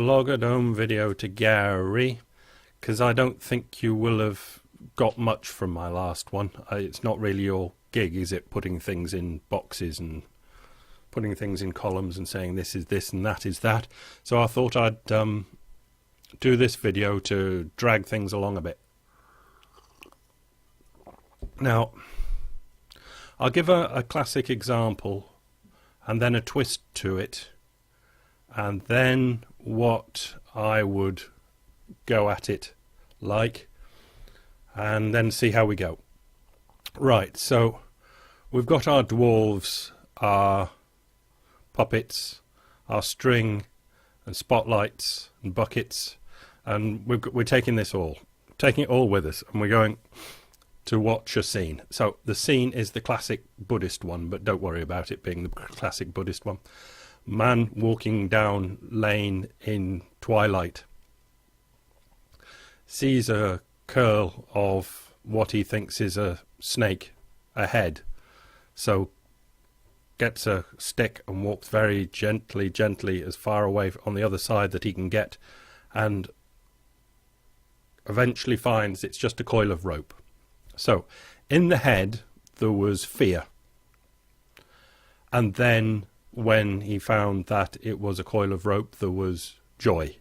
vlog at home video to Gary, because I don't think you will have got much from my last one. It's not really your gig, is it? Putting things in boxes and putting things in columns and saying this is this and that is that. So I thought I'd do this video to drag things along a bit. Now, I'll give a classic example and then a twist to it, and then what I would go at it like, and then see how we go. Right, so we've got our dwarves, our puppets, our string and spotlights and buckets, and we're taking it all with us, and we're going to watch a scene. So the scene is the classic Buddhist one, but don't worry about it being the classic Buddhist one. Man walking down lane in twilight, sees a curl of what he thinks is a snake ahead, so gets a stick and walks very gently as far away on the other side that he can get, and eventually finds it's just a coil of rope. So in the head there was fear, and then when he found that it was a coil of rope there was joy,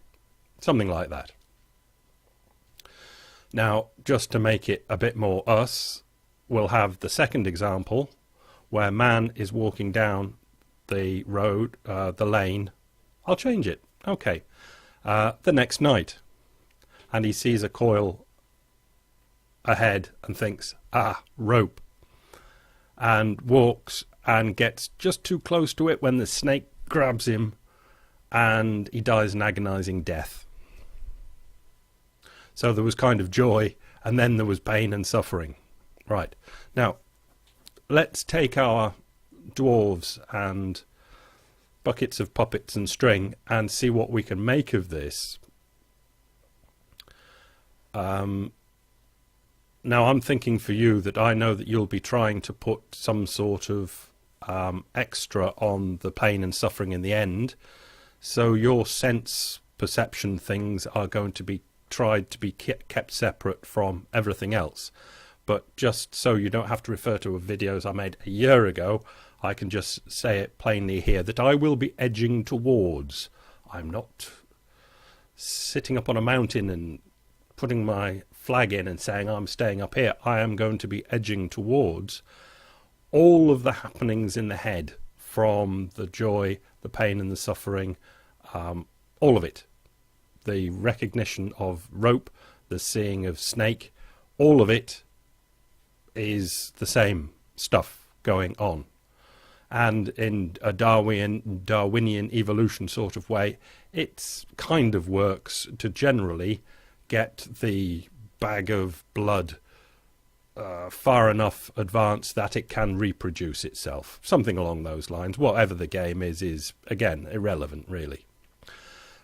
something like that. Now, just to make it a bit more us, we'll have the second example where man is walking down the road, the lane. I'll change it. Okay. The next night, and he sees a coil ahead and thinks, rope, and walks and gets just too close to it when the snake grabs him and he dies an agonizing death. So there was kind of joy, and then there was pain and suffering. Right. Now, let's take our dwarves and buckets of puppets and string and see what we can make of this. Now, I'm thinking for you that I know that you'll be trying to put some sort of extra on the pain and suffering in the end. So your sense perception things are going to be tried to be kept separate from everything else. But just so you don't have to refer to videos I made a year ago, I can just say it plainly here that I will be edging towards. I'm not sitting up on a mountain and putting my flag in and saying I'm staying up here. I am going to be edging towards all of the happenings in the head, from the joy, the pain and the suffering, all of it. The recognition of rope, the seeing of snake, all of it is the same stuff going on. And in a Darwinian evolution sort of way, it kind of works to generally get the bag of blood far enough advanced that it can reproduce itself. Something along those lines. Whatever the game is again, irrelevant really.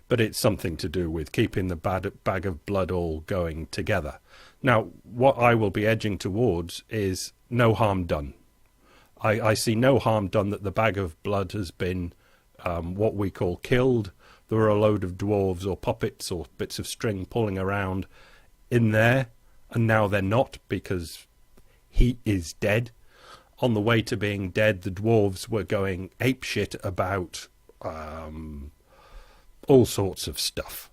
But it's something to do with keeping the bag of blood all going together. Now, what I will be edging towards is no harm done. I see no harm done that the bag of blood has been what we call killed. There are a load of dwarves or puppets or bits of string pulling around in there, and now they're not because he is dead. On the way to being dead, the dwarves were going apeshit about all sorts of stuff.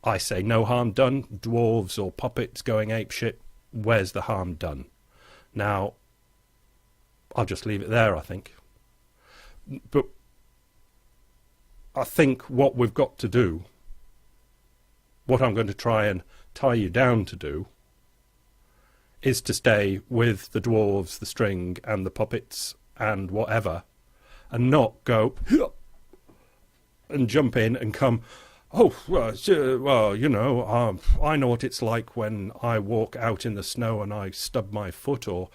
I say no harm done. Dwarves or puppets going apeshit, where's the harm done? Now, I'll just leave it there, I think. But I think what we've got to do, what I'm going to try and tie you down to do, is to stay with the dwarves, the string and the puppets and whatever, and not go and jump in and come, well, you know, I know what it's like when I walk out in the snow and I stub my foot, or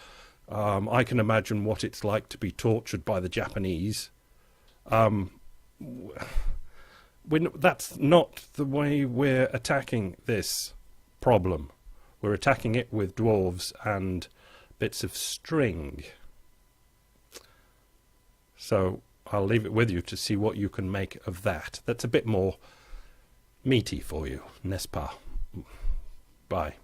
I can imagine what it's like to be tortured by the Japanese. That's not the way we're attacking this problem. We're attacking it with dwarves and bits of string. So I'll leave it with you to see what you can make of that. That's a bit more meaty for you, n'est-ce pas? Bye.